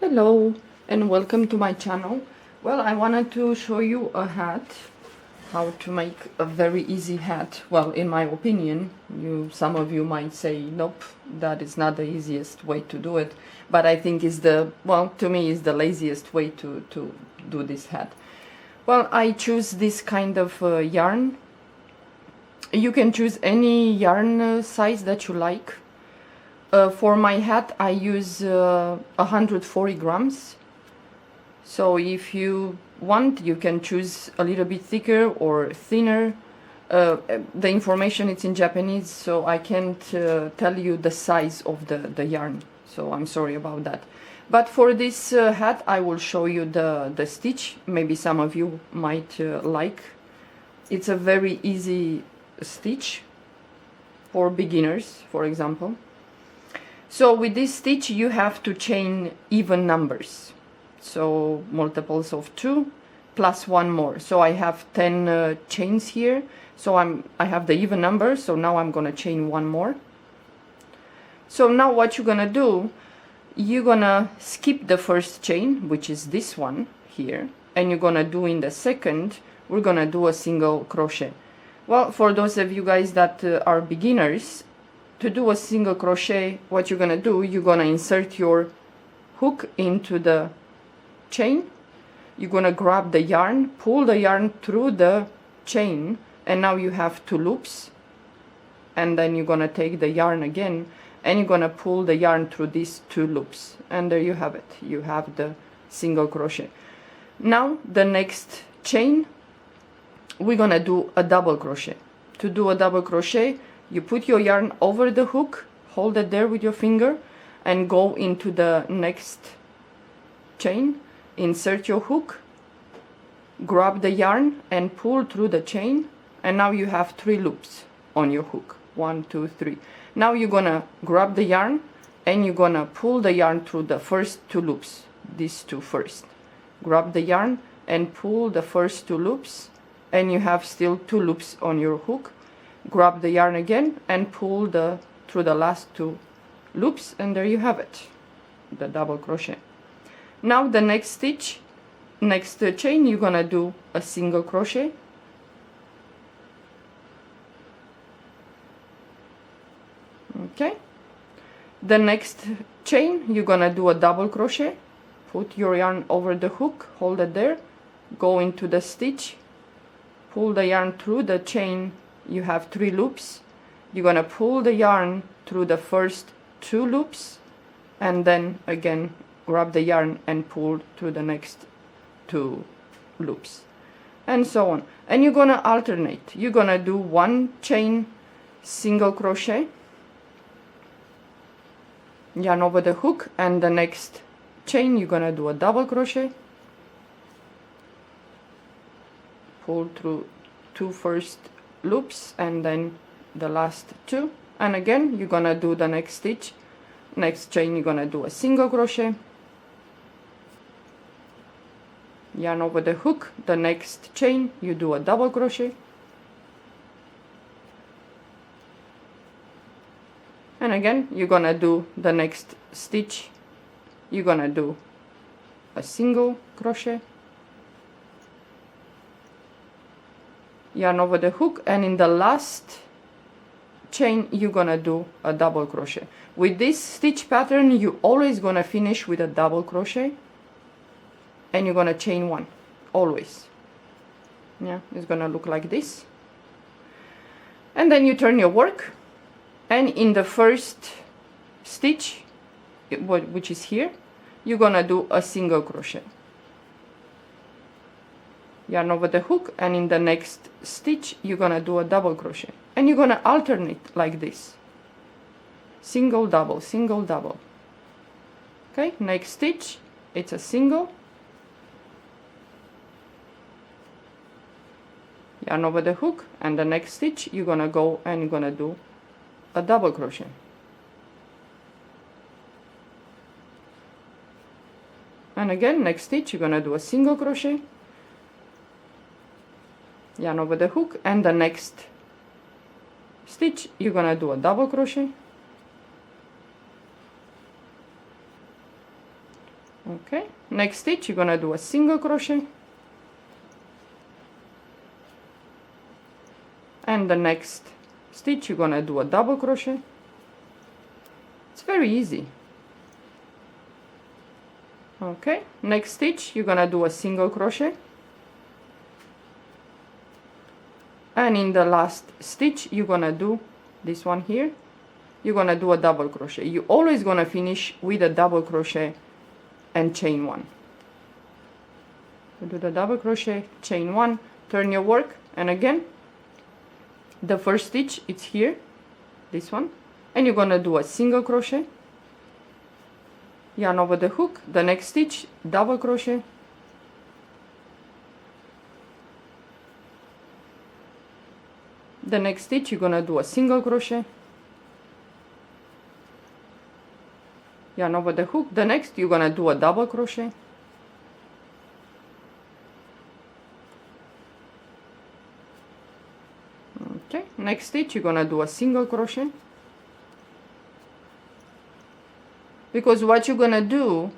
Hello and welcome to my channel. Well, I wanted to show you a hat, how to make a very easy hat. Well, in my opinion, some of you might say nope, that is not the easiest way to do it, but I think is to me is the laziest way to do this hat. Well, I choose this kind of yarn. You can choose any yarn size that you like. For my hat I use 140 grams, so if you want you can choose a little bit thicker or thinner. The information is in Japanese, so I can't tell you the size of the yarn, so I'm sorry about that. But for this hat I will show you the stitch. Maybe some of you might like. It's a very easy stitch for beginners, for example. So with this stitch you have to chain even numbers, so multiples of 2 plus one more. So I have 10 chains here, so I have the even number, so now I'm gonna chain one more. So now what you're gonna do, you're gonna skip the first chain, which is this one here, and you're gonna do in the second, we're gonna do a single crochet. Well, for those of you guys that are beginners, to do a single crochet, what you're gonna do, you're gonna insert your hook into the chain, you're gonna grab the yarn, pull the yarn through the chain, and now you have 2 loops, and then you're gonna take the yarn again and you're gonna pull the yarn through these 2 loops, and there you have it, you have the single crochet. Now the next chain we're gonna do a double crochet. To do a double crochet, you put your yarn over the hook, hold it there with your finger, and go into the next chain, insert your hook, grab the yarn and pull through the chain, and now you have 3 loops on your hook. 1, 2, 3. Now you're gonna grab the yarn and you're gonna pull the yarn through the first 2 loops, these 2 first. Grab the yarn and pull the first 2 loops, and you have still 2 loops on your hook. Grab the yarn again and pull through the last 2 loops, and there you have it, the double crochet. Now the next stitch, next chain, you're gonna do a single crochet. Okay, the next chain you're gonna do a double crochet. Put your yarn over the hook, hold it there, go into the stitch, pull the yarn through the chain. You have 3 loops. You're gonna pull the yarn through the first 2 loops, and then again grab the yarn and pull through the next 2 loops, and so on. And you're gonna alternate. You're gonna do 1 chain single crochet, yarn over the hook, and the next chain you're gonna do a double crochet, pull through 2 first loops and then the last 2, and again you're gonna do the next stitch, next chain you're gonna do a single crochet, yarn over the hook, the next chain you do a double crochet, and again you're gonna do the next stitch, you're gonna do a single crochet, yarn over the hook, and in the last chain you're gonna do a double crochet. With this stitch pattern you always gonna finish with a double crochet, and you're gonna chain 1 always. Yeah, it's gonna look like this, and then you turn your work, and in the first stitch, which is here, you're gonna do a single crochet, yarn over the hook, and in the next stitch you're gonna do a double crochet, and you're gonna alternate like this, single double, single double. Okay, next stitch it's a single, yarn over the hook, and the next stitch you're gonna go and you're gonna do a double crochet, and again next stitch you're gonna do a single crochet, yarn over the hook, and the next stitch you're gonna do a double crochet, Okay, next stitch you're gonna do a single crochet, and the next stitch you're gonna do a double crochet. It's very easy. Okay, next stitch you're gonna do a single crochet, and in the last stitch you're gonna do this one here, you're gonna do a double crochet. You're always gonna finish with a double crochet and chain one. You do the double crochet, chain one, turn your work, and again the first stitch it's here, this one, and you're gonna do a single crochet, yarn over the hook, the next stitch double crochet, the next stitch you're gonna do a single crochet, yarn over the hook, the next you're gonna do a double crochet, okay, next stitch you're gonna do a single crochet, because what you're gonna do,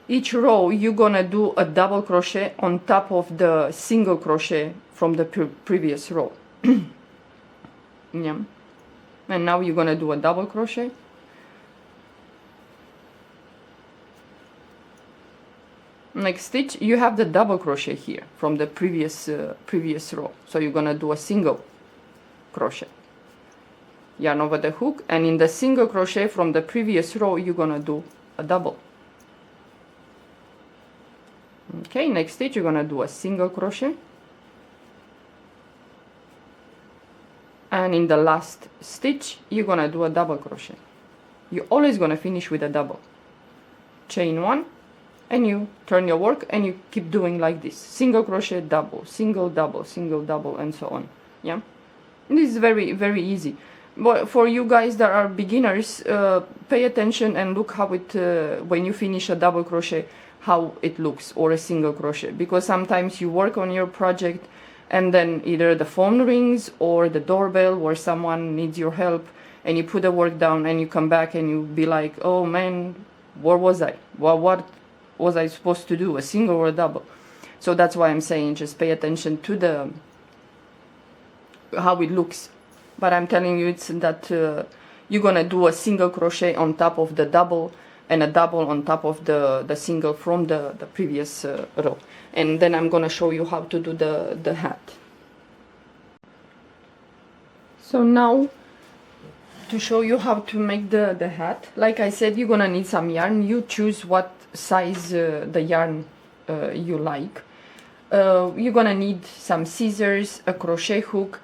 each row you're gonna do a double crochet on top of the single crochet from the previous row. Yeah, and now you're gonna do a double crochet, next stitch you have the double crochet here from the previous row, so you're gonna do a single crochet, yarn over the hook, and in the single crochet from the previous row you're gonna do a double. Okay, next stitch you're gonna do a single crochet, and in the last stitch you're gonna do a double crochet. You're always gonna finish with a double, chain one, and you turn your work and you keep doing like this, single crochet, double, single, double, and so on. Yeah, and this is very, very easy. But for you guys that are beginners, pay attention and look how it when you finish a double crochet, how it looks, or a single crochet, because sometimes you work on your project and then either the phone rings or the doorbell or someone needs your help, and you put the work down and you come back and you be like, oh man, where was I? Well, what was I supposed to do, a single or a double? So that's why I'm saying just pay attention to the how it looks. But I'm telling you, it's that you're gonna do a single crochet on top of the double and a double on top of the single from the previous row. And then I'm gonna show you how to do the hat. So now, to show you how to make the hat, like I said, you're gonna need some yarn. You choose what size the yarn you like. You're gonna need some scissors, a crochet hook.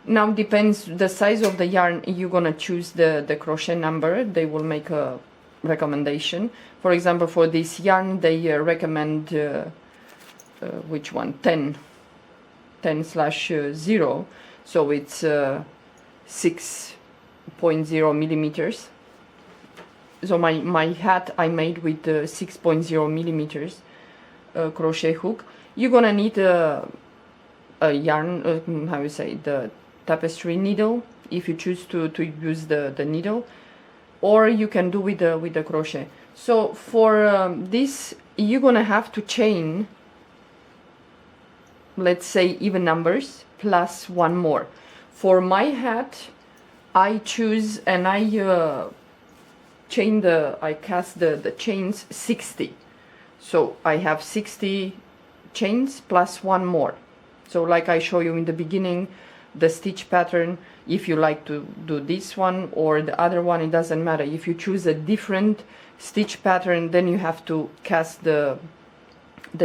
Now depends the size of the yarn, you're gonna choose the crochet number. They will make a recommendation. For example, for this yarn they recommend which one, 10/0, so it's 6.0 millimeters. So my hat I made with 6.0 millimeters crochet hook. You're gonna need a yarn, how you say, the tapestry needle, if you choose to use the needle, or you can do with the crochet. So for this you're gonna have to chain, let's say, even numbers plus one more. For my hat I choose and I cast the chains 60, so I have 60 chains plus one more. So like I show you in the beginning, the stitch pattern, if you like to do this one or the other one, it doesn't matter. If you choose a different stitch pattern, then you have to cast the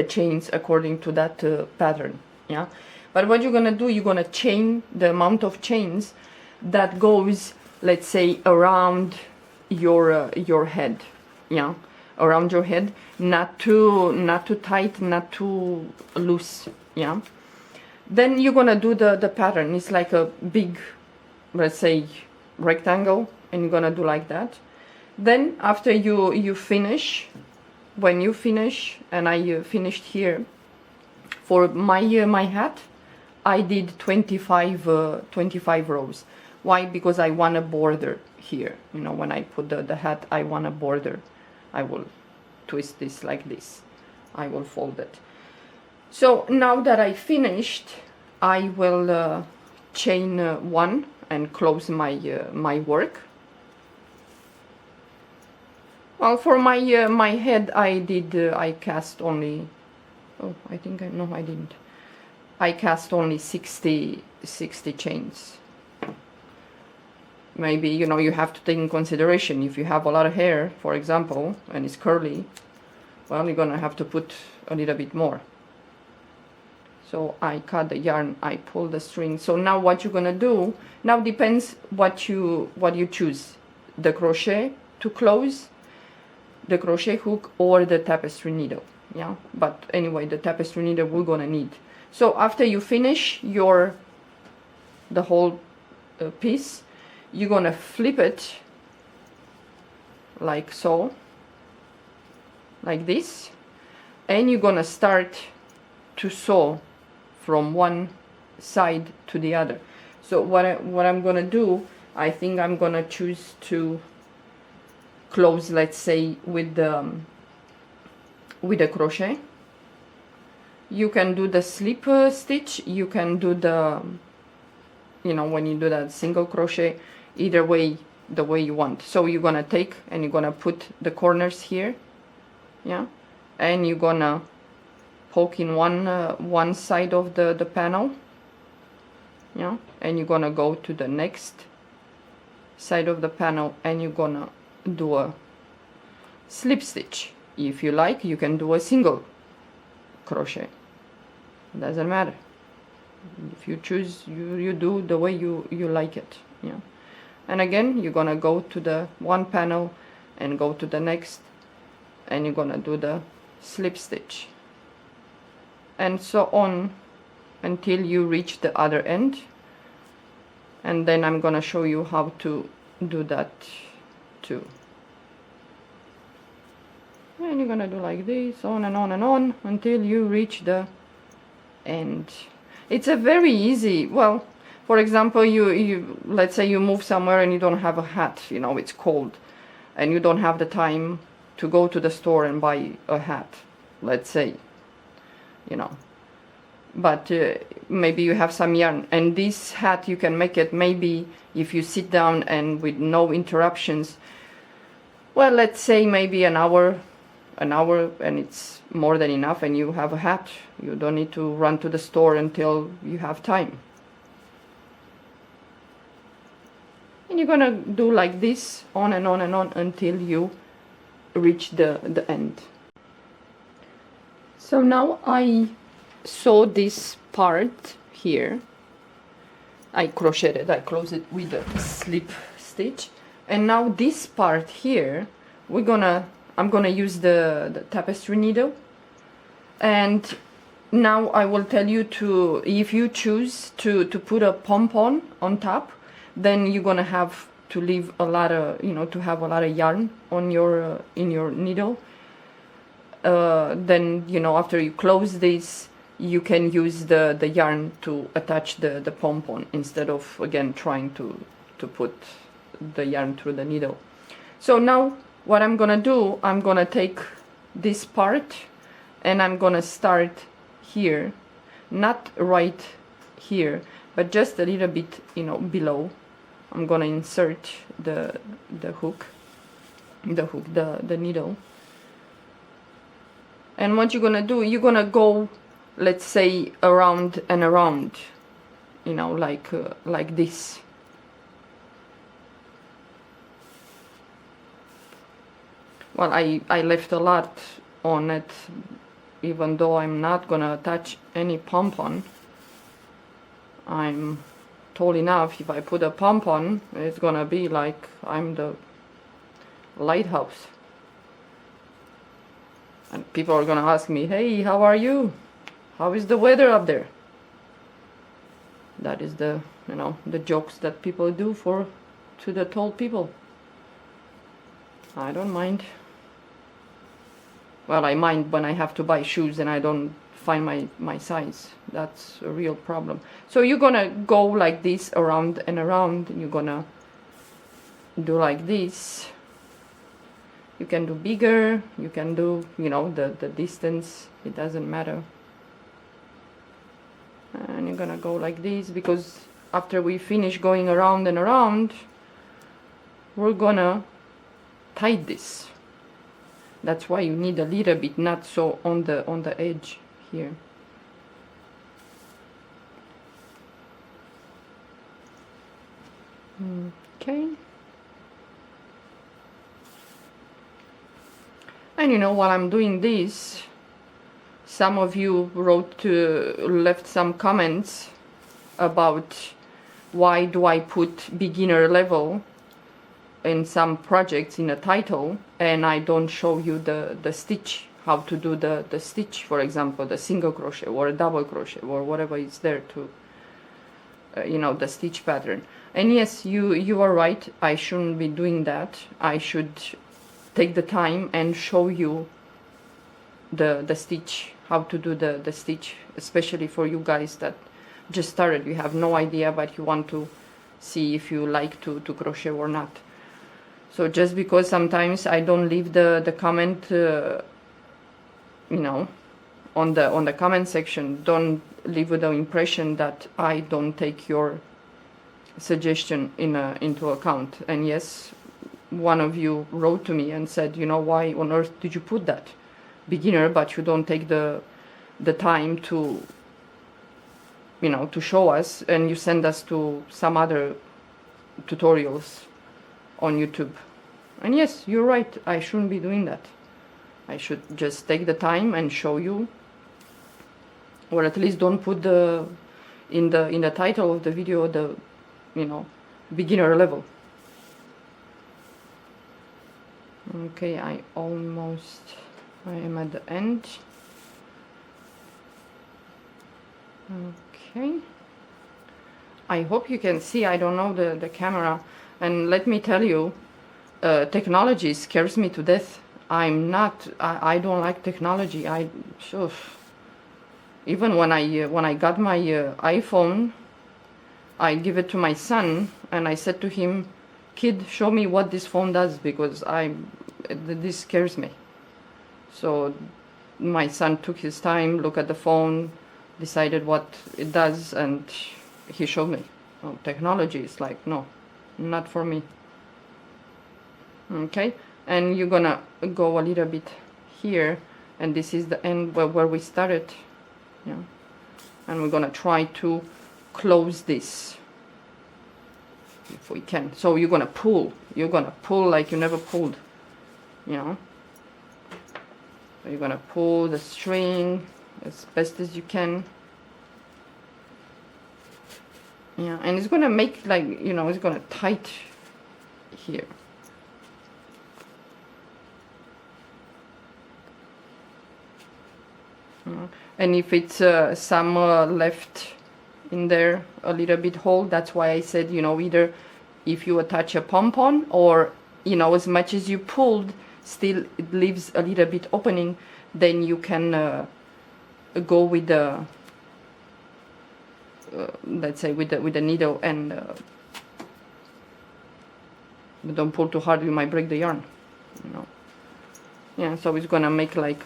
chains according to that pattern. Yeah, but what you're gonna do, you're gonna chain the amount of chains that goes, let's say, around your head. Yeah, around your head, not too tight, not too loose. Yeah, then you're gonna do the pattern. It's like a big, let's say, rectangle, and you're gonna do like that. Then after you finish, when you finish, and I finished here for my hat, I did 25 rows. Why? Because I want a border here. You know, when I put the hat, I want a border. I will twist this like this. I will fold it. So now that I finished, I will chain one and close my my work. Well, for my my head, I did I cast only. Oh, I think no, I didn't. I cast only 60 chains. Maybe, you know, you have to take in consideration if you have a lot of hair, for example, and it's curly, well, you're gonna have to put a little bit more. So I cut the yarn, I pull the string. So now what you're gonna do, now depends what you choose, the crochet to close, the crochet hook, or the tapestry needle. Yeah, but anyway, the tapestry needle we're gonna need. So after you finish the whole piece, you're gonna flip it like so, like this, and you're gonna start to sew from one side to the other. So what I'm gonna do, I think I'm gonna choose to close, let's say, with the crochet. You can do the slip stitch, you can do the, you know, when you do that single crochet, either way, the way you want. So you're gonna take and you're gonna put the corners here, yeah, and you're gonna poke in one side of the panel, yeah, and you're gonna go to the next side of the panel and you're gonna do a slip stitch. If you like, you can do a single crochet, it doesn't matter. If you choose, you do the way you like it, yeah. And again, you're gonna go to the one panel and go to the next, and you're gonna do the slip stitch, and so on until you reach the other end. And then I'm gonna show you how to do that too. And you're gonna do like this, on and on and on until you reach the end. It's a very easy, well, for example, you let's say you move somewhere and you don't have a hat, you know, it's cold, and you don't have the time to go to the store and buy a hat, let's say, you know, but maybe you have some yarn, and this hat you can make it maybe if you sit down and with no interruptions, well, let's say maybe an hour, and it's more than enough, and you have a hat. You don't need to run to the store until you have time. And you're gonna do like this, on and on and on until you reach the end. So now I sew this part here. I crocheted, I closed it with a slip stitch, and now this part here, I'm gonna use the tapestry needle. And now I will tell you to, if you choose to put a pom-pom on top, then you're gonna have to leave a lot of, you know, to have a lot of yarn on your in your needle. Then, you know, after you close this, you can use the yarn to attach the pom-pom instead of, again, trying to put the yarn through the needle. So now what I'm gonna do, I'm gonna take this part and I'm gonna start here, not right here, but just a little bit, you know, below. I'm gonna insert the needle. And what you're gonna do, you're gonna go, let's say, around and around, you know, like this. Well, I left a lot on it, even though I'm not gonna attach any pom-pom. I'm tall enough, if I put a pom-pom, it's gonna be like I'm the lighthouse. And people are gonna ask me, hey, how are you? How is the weather up there? That is the, you know, the jokes that people do to the tall people. I don't mind. Well, I mind when I have to buy shoes and I don't find my size. That's a real problem. So you're gonna go like this around and around, and you're gonna do like this. You can do bigger, you can do, you know, the distance, it doesn't matter. And you're gonna go like this, because after we finish going around and around, we're gonna tie this. That's why you need a little bit, not so on the edge here. Okay. And you know, while I'm doing this, some of you left some comments about why do I put beginner level in some projects in a title, and I don't show you the stitch, how to do the stitch, for example, the single crochet or a double crochet or whatever is there to, you know, the stitch pattern. And yes, you are right, I shouldn't be doing that. I should take the time and show you the stitch, how to do the stitch, especially for you guys that just started, you have no idea, but you want to see if you like to crochet or not. So just because sometimes I don't leave the comment, you know, on the comment section, don't leave with the impression that I don't take your suggestion into account. And yes, one of you wrote to me and said, you know, why on earth did you put that beginner, but you don't take the time to, you know, to show us, and you send us to some other tutorials on YouTube. And yes, you're right, I shouldn't be doing that. I should just take the time and show you, or at least don't put in the title of the video the, you know, beginner level. Okay, I am at the end. Okay, I hope you can see. I don't know the camera, and let me tell you, technology scares me to death. I don't like technology. Even when I got my iPhone, I give it to my son and I said to him, kid, show me what this phone does, because this scares me. So my son took his time, looked at the phone, decided what it does, and he showed me. Oh, technology is like, no, not for me. Okay, and you're gonna go a little bit here, and this is the end where we started. Yeah, and we're gonna try to close this if we can. So you're gonna pull like you never pulled, you know. So you're gonna pull the string as best as you can. Yeah, and it's gonna make, like, you know, it's gonna tight here. And if it's some left in there, a little bit hole, that's why I said, you know, either if you attach a pom-pom, or, you know, as much as you pulled, still it leaves a little bit opening, then you can go with the let's say with the needle, and don't pull too hard, you might break the yarn, you know. Yeah, so it's gonna make like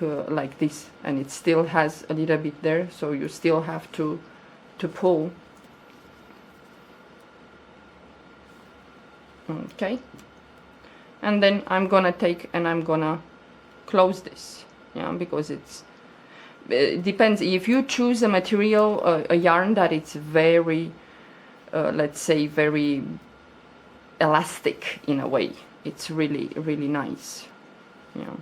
this, and it still has a little bit there, so you still have to pull. Okay, and then I'm gonna take and I'm gonna close this, yeah, because it depends. If you choose a material, a yarn that it's very let's say very elastic in a way, it's really nice, you know.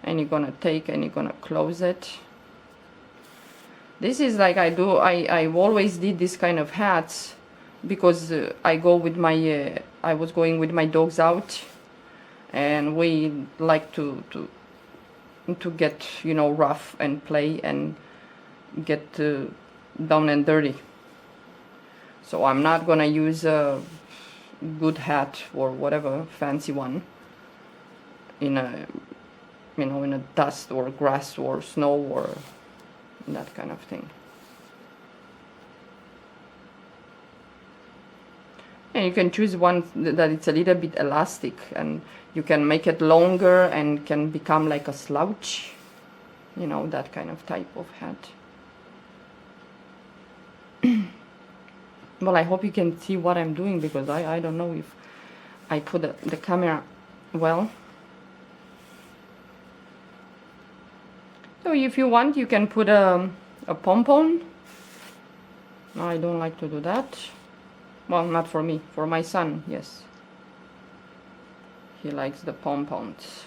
And you're gonna take and you're gonna close it. This is like I always did this kind of hats because I go with my I was going with my dogs out, and we like to get, you know, rough and play and get down and dirty. So I'm not gonna use a good hat or whatever fancy one in a, you know, in a dust or grass or snow or that kind of thing. And you can choose one that it's a little bit elastic, and you can make it longer and can become like a slouch, you know, that kind of type of hat. Well, I hope you can see what I'm doing, because I don't know if I put the camera well. So if you want, you can put a pom-pom. No, I don't like to do that. Well, not for me, for my son, yes. He likes the pom-poms.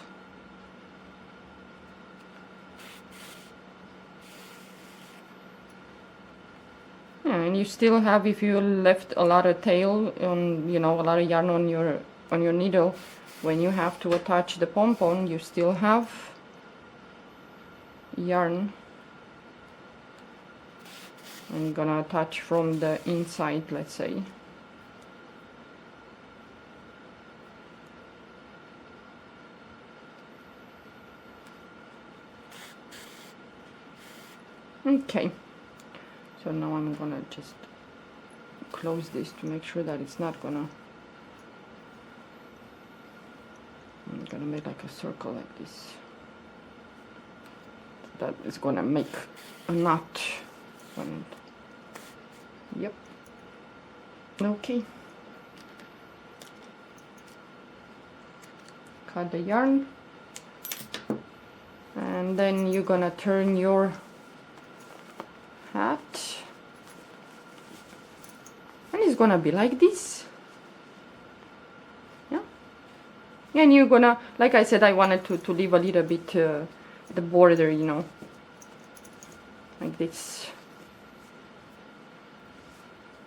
Yeah, and you still have, if you left a lot of tail on, you know, a lot of yarn on your needle, when you have to attach the pom-pom, you still have yarn. And you're gonna attach from the inside, let's say. Okay, so now I'm gonna just close this to make sure that it's not gonna, I'm gonna make like a circle like this. That is gonna make a knot. Yep. Okay. Cut the yarn, and then you're gonna turn your hat, and it's gonna be like this. Yeah. And you're gonna, like I said, I wanted to leave a little bit the border, you know, like this.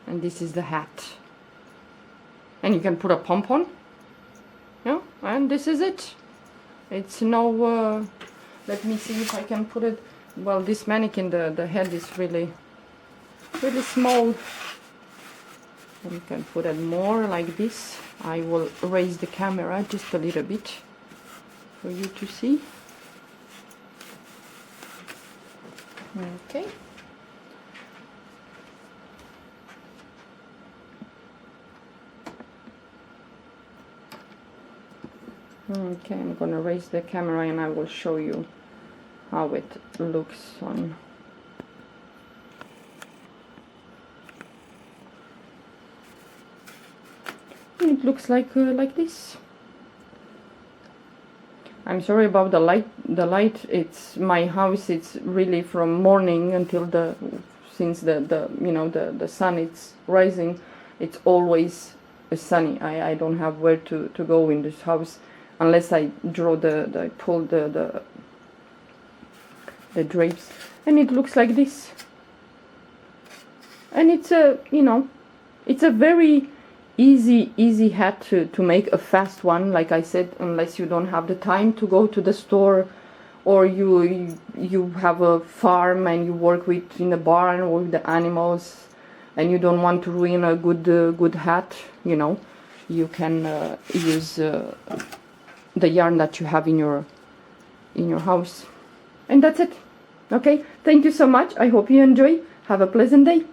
And this is the hat. And you can put a pom-pom. Yeah, and this is it. It's no, let me see if I can put it. Well, this mannequin, the head is really small. And you can put it more like this. I will raise the camera just a little bit for you to see. Okay. Okay, I'm gonna raise the camera and I will show you how it looks on. It looks like this. I'm sorry about the light. The light. It's my house. It's really from morning until since the you know the sun is rising. It's always sunny. I don't have where to go in this house unless I draw I pull the drapes, and it looks like this. And it's a, you know, it's a very easy hat to make, a fast one, like I said, unless you don't have the time to go to the store, or you have a farm and you work in the barn or with the animals, and you don't want to ruin a good hat, you know, you can use the yarn that you have in your house. And that's it. Okay, thank you so much. I hope you enjoy. Have a pleasant day.